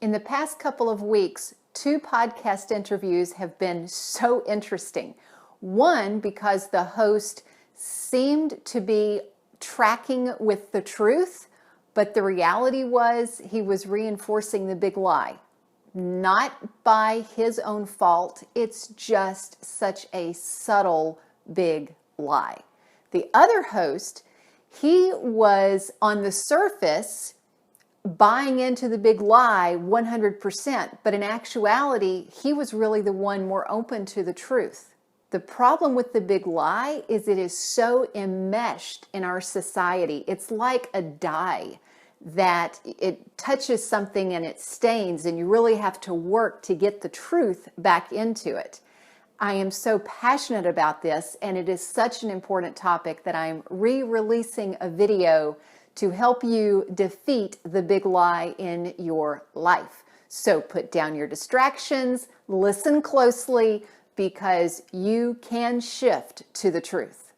In the past couple of weeks, 2 podcast interviews have been so interesting. One, because the host seemed to be tracking with the truth, but the reality was he was reinforcing the big lie. Not by his own fault, it's just such a subtle big lie. The other host, he was on the surface buying into the big lie 100%, but in actuality, he was really the one more open to the truth. The problem with the big lie is it is so enmeshed in our society. It's like a dye that it touches something and it stains, and you really have to work to get the truth back into it. I am so passionate about this, and it is such an important topic that I'm re-releasing a video to help you defeat the big lie in your life. So put down your distractions, listen closely, because you can shift to the truth.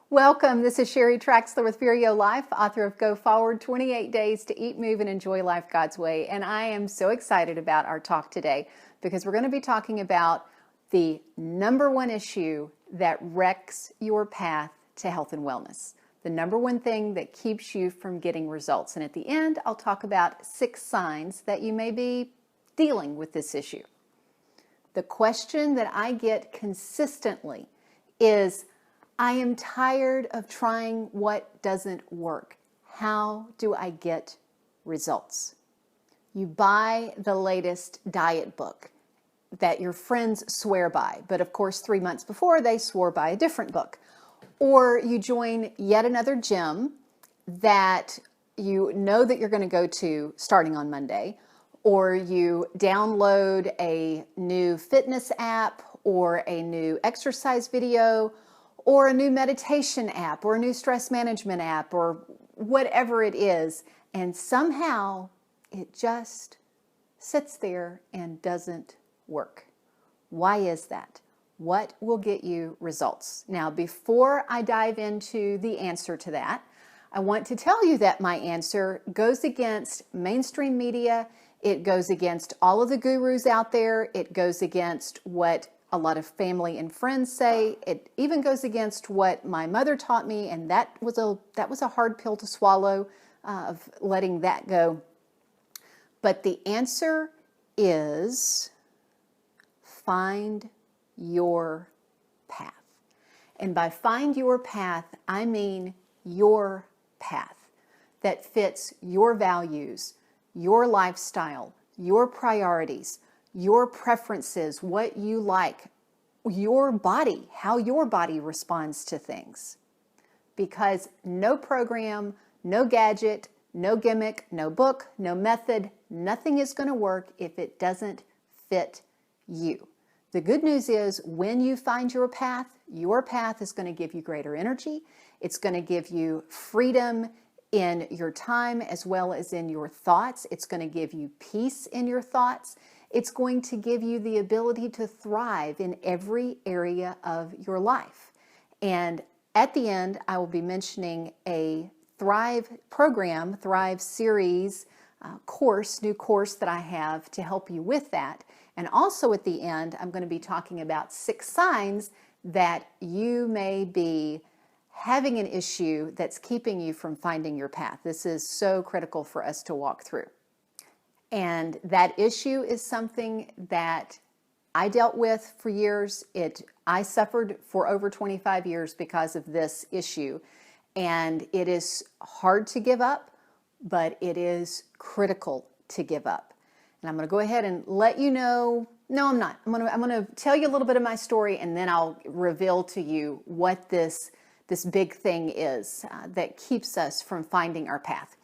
Welcome. This is Sheri Traxler with Nourish Life, author of Go Forward, 28 Days to Eat, Move, and Enjoy Life God's Way. And I am so excited about our talk today because we're going to be talking about the number one issue that wrecks your path to health and wellness. The number one thing that keeps you from getting results. And at the end, I'll talk about 6 signs that you may be dealing with this issue. The question that I get consistently is, I am tired of trying what doesn't work. How do I get results? You buy the latest diet book that your friends swear by, but of course 3 months before they swore by a different book. Or you join yet another gym that you know that you're going to go to starting on Monday, or you download a new fitness app or a new exercise video, or a new meditation app, or a new stress management app, or whatever it is, and somehow it just sits there and doesn't work. Why is that? What will get you results? Now, before I dive into the answer to that, I want to tell you that my answer goes against mainstream media. It goes against all of the gurus out there. It goes against what a lot of family and friends say. It even goes against what my mother taught me, and that was a hard pill to swallow, of letting that go. But the answer is find your path. And by find your path, I mean your path that fits your values, your lifestyle, your priorities, your preferences, what you like, your body, how your body responds to things. Because no program, no gadget, no gimmick, no book, no method, nothing is going to work if it doesn't fit you. The good news is when you find your path is going to give you greater energy. It's going to give you freedom in your time as well as in your thoughts. It's going to give you peace in your thoughts. It's going to give you the ability to thrive in every area of your life. And at the end, I will be mentioning a Thrive program, Thrive series new course that I have to help you with that. And also at the end, I'm going to be talking about 6 signs that you may be having an issue that's keeping you from finding your path. This is so critical for us to walk through. And that issue is something that I dealt with for years. I suffered for over 25 years because of this issue. And it is hard to give up, but it is critical to give up. And I'm going to go ahead and let you know, no, I'm not. I'm going to tell you a little bit of my story, and then I'll reveal to you what this big thing is that keeps us from finding our path.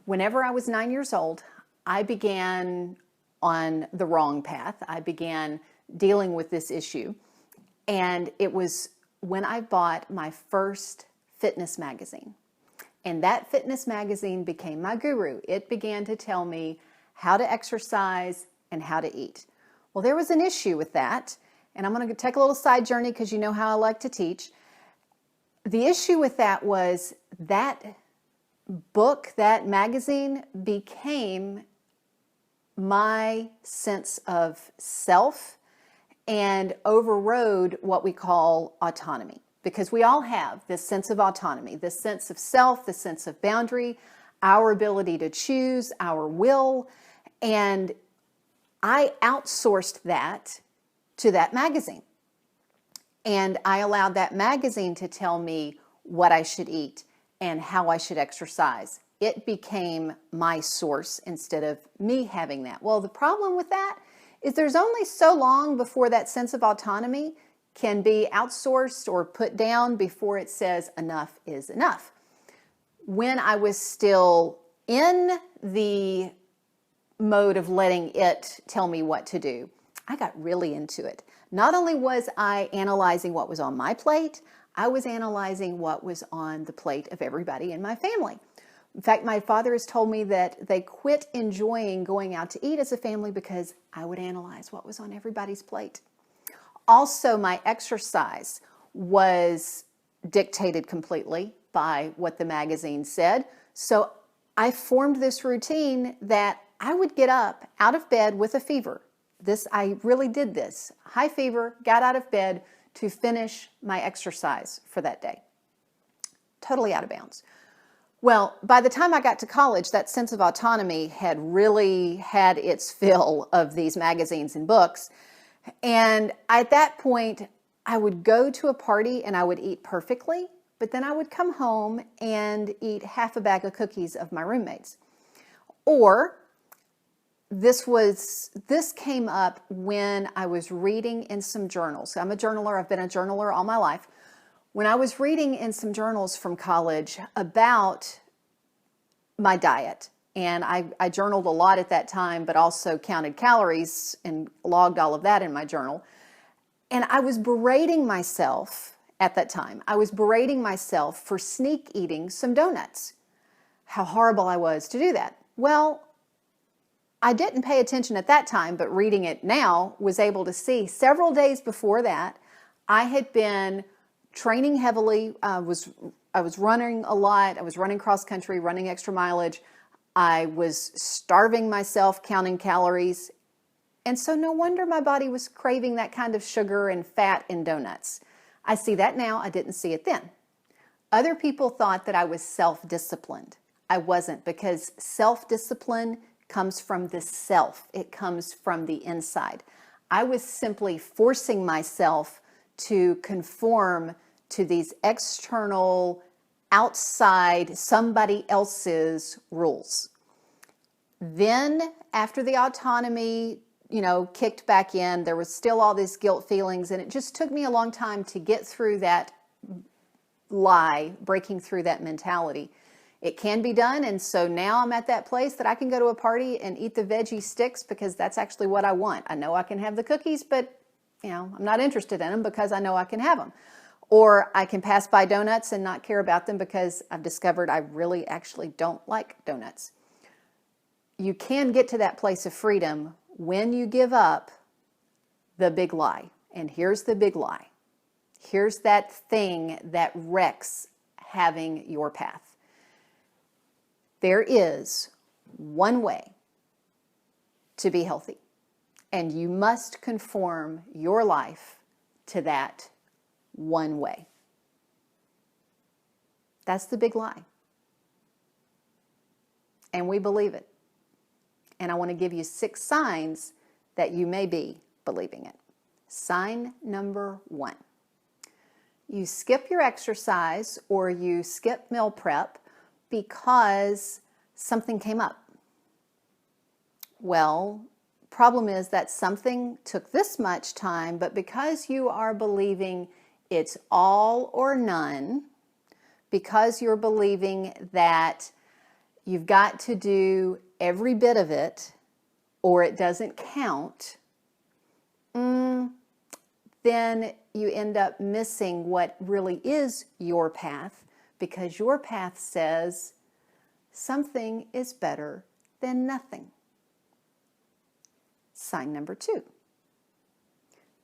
Whenever I was 9 years old, I began on the wrong path. I began dealing with this issue. And it was when I bought my first fitness magazine. And that fitness magazine became my guru. It began to tell me how to exercise and how to eat. Well, there was an issue with that. And I'm going to take a little side journey because you know how I like to teach. The issue with that was that book, that magazine, became my sense of self and overrode what we call autonomy. Because we all have this sense of autonomy, this sense of self, this sense of boundary, our ability to choose, our will. And I outsourced that to that magazine. And I allowed that magazine to tell me what I should eat and how I should exercise. It became my source instead of me having that. Well, the problem with that is there's only so long before that sense of autonomy can be outsourced or put down before it says enough is enough. When I was still in the mode of letting it tell me what to do, I got really into it. Not only was I analyzing what was on my plate, I was analyzing what was on the plate of everybody in my family. In fact, my father has told me that they quit enjoying going out to eat as a family because I would analyze what was on everybody's plate. Also, my exercise was dictated completely by what the magazine said. So I formed this routine that I would get up out of bed with a fever. I really did this. High fever, got out of bed to finish my exercise for that day. Totally out of bounds. Well, by the time I got to college, that sense of autonomy had really had its fill of these magazines and books. And at that point, I would go to a party and I would eat perfectly, but then I would come home and eat half a bag of cookies of my roommates. Or this came up when I was reading in some journals. I'm a journaler. I've been a journaler all my life. When I was reading in some journals from college about my diet, and I journaled a lot at that time, but also counted calories and logged all of that in my journal. And I was berating myself at that time. I was berating myself for sneak eating some donuts. How horrible I was to do that. Well, I didn't pay attention at that time, but reading it now was able to see several days before that, I had been training heavily. I was running a lot. I was running cross country, running extra mileage. I was starving myself, counting calories. And so no wonder my body was craving that kind of sugar and fat in donuts. I see that now. I didn't see it then. Other people thought that I was self-disciplined. I wasn't, because self-discipline comes from the self. It comes from the inside. I was simply forcing myself to conform to these external, outside, somebody else's rules. Then, after the autonomy, kicked back in, there was still all these guilt feelings, and it just took me a long time to get through that lie, breaking through that mentality. It can be done, and so now I'm at that place that I can go to a party and eat the veggie sticks because that's actually what I want. I know I can have the cookies, but I'm not interested in them because I know I can have them. Or I can pass by donuts and not care about them because I've discovered I really actually don't like donuts. You can get to that place of freedom when you give up the big lie. And here's the big lie. Here's that thing that wrecks having your path. There is one way to be healthy, and you must conform your life to that one way. That's the big lie. And we believe it. And I want to give you 6 signs that you may be believing it. Sign number 1. You skip your exercise or you skip meal prep because something came up. Well, problem is that something took this much time, but because you are believing it's all or none, because you're believing that you've got to do every bit of it or it doesn't count, then you end up missing what really is your path, because your path says something is better than nothing. Sign number 2.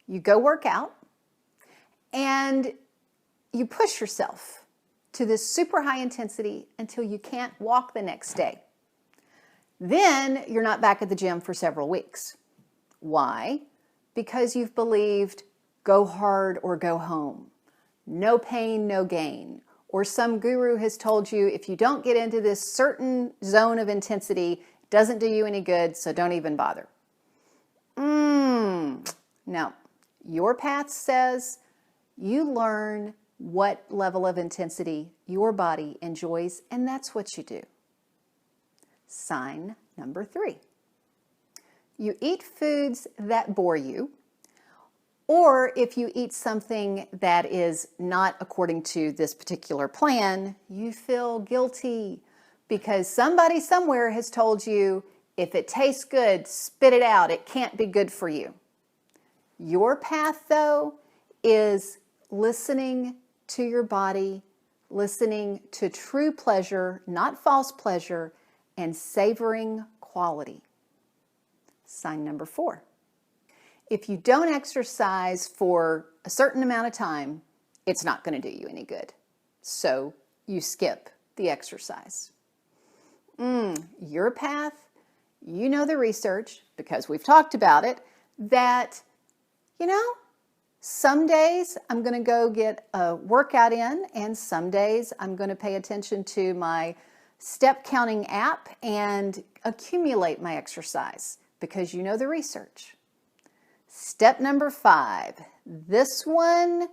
You go work out and you push yourself to this super high intensity until you can't walk the next day. Then you're not back at the gym for several weeks. Why? Because you've believed go hard or go home. No pain, no gain. Or some guru has told you if you don't get into this certain zone of intensity, it doesn't do you any good, so don't even bother. No. Your path says you learn what level of intensity your body enjoys, and that's what you do. Sign number 3. You eat foods that bore you, or if you eat something that is not according to this particular plan, you feel guilty because somebody somewhere has told you if it tastes good, spit it out. It can't be good for you. Your path, though, is listening to your body, listening to true pleasure, not false pleasure, and savoring quality. Sign number 4. If you don't exercise for a certain amount of time, it's not going to do you any good. So you skip the exercise. Your path, you know the research, because we've talked about it, that, some days I'm going to go get a workout in, and some days I'm going to pay attention to my step counting app and accumulate my exercise, because you know the research. Step number 5. This one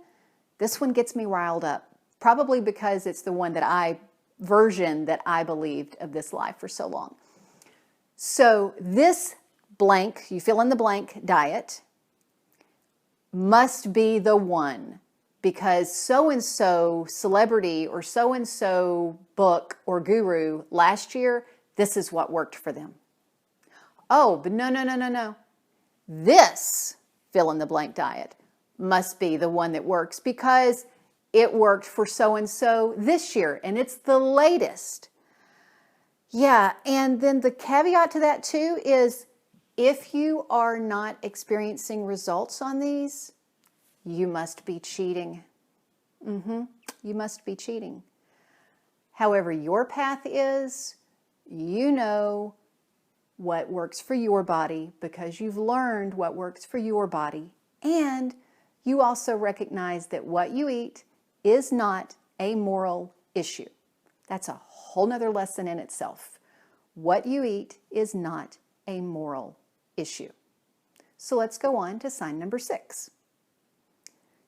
gets me riled up, probably because it's the version that I believed of this life for so long. So this blank, you fill in the blank diet, must be the one because so-and-so celebrity or so-and-so book or guru last year, this is what worked for them. Oh, but no. This fill in the blank diet must be the one that works because it worked for so-and-so this year and it's the latest. Yeah, and then the caveat to that too is if you are not experiencing results on these, you must be cheating. You must be cheating. However your path is, you know what works for your body because you've learned what works for your body, and you also recognize that what you eat is not a moral issue. That's a whole nother lesson in itself. What you eat is not a moral issue. So let's go on to sign number 6.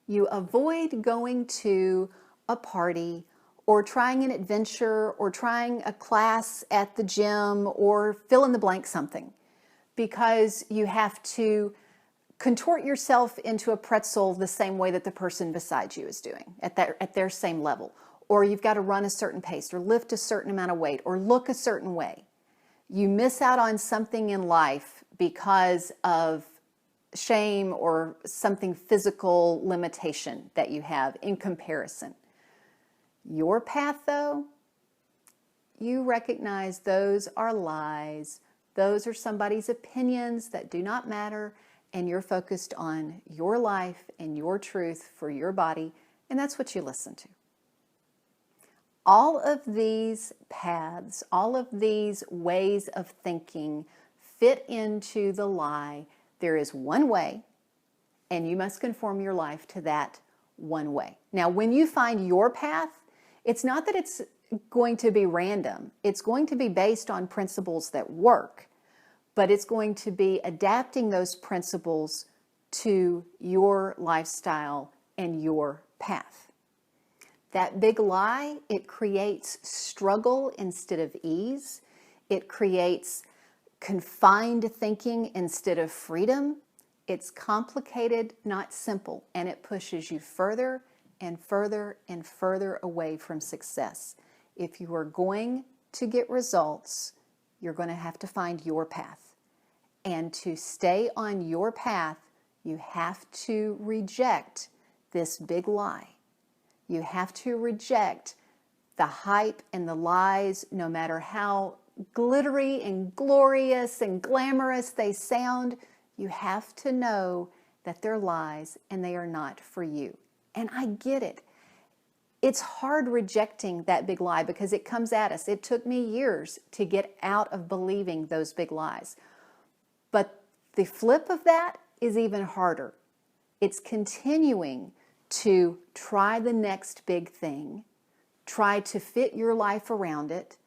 You avoid going to a party or trying an adventure or trying a class at the gym or fill in the blank something because you have to contort yourself into a pretzel the same way that the person beside you is doing at their same level. Or you've got to run a certain pace or lift a certain amount of weight or look a certain way. You miss out on something in life because of shame or something physical limitation that you have in comparison. Your path, though, you recognize those are lies. Those are somebody's opinions that do not matter, and you're focused on your life and your truth for your body, and that's what you listen to. All of these paths, all of these ways of thinking fit into the lie. There is one way, and you must conform your life to that one way. Now, when you find your path, it's not that it's going to be random. It's going to be based on principles that work, but it's going to be adapting those principles to your lifestyle and your path. That big lie, it creates struggle instead of ease. It creates confined thinking instead of freedom. It's complicated, not simple, and it pushes you further and further and further away from success. If you are going to get results, you're going to have to find your path. And to stay on your path, you have to reject this big lie. You have to reject the hype and the lies, no matter how glittery and glorious and glamorous they sound. You have to know that they're lies and they are not for you. And I get it. It's hard rejecting that big lie because it comes at us. It took me years to get out of believing those big lies. But the flip of that is even harder. It's continuing to try the next big thing, try to fit your life around it,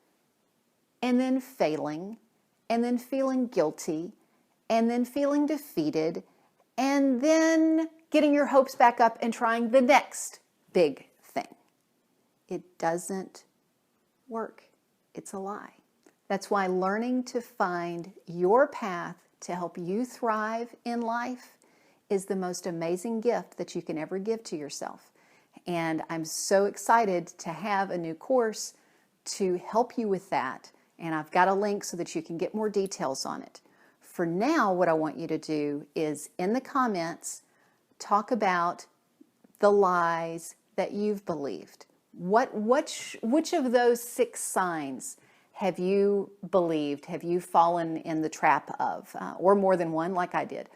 and then failing, and then feeling guilty, and then feeling defeated, and then getting your hopes back up and trying the next big thing. It doesn't work. It's a lie. That's why learning to find your path to help you thrive in life is the most amazing gift that you can ever give to yourself. And I'm so excited to have a new course to help you with that. And I've got a link so that you can get more details on it. For now, what I want you to do is in the comments, talk about the lies that you've believed. Which of those 6 signs have you believed, have you fallen in the trap of, or more than one like I did?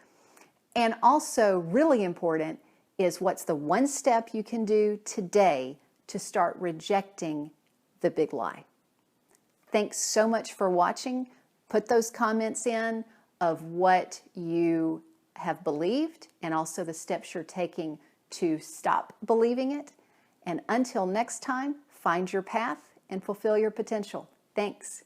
And also, really important, is what's the one step you can do today to start rejecting the big lie. Thanks so much for watching. Put those comments in of what you have believed and also the steps you're taking to stop believing it. And until next time, find your path and fulfill your potential. Thanks.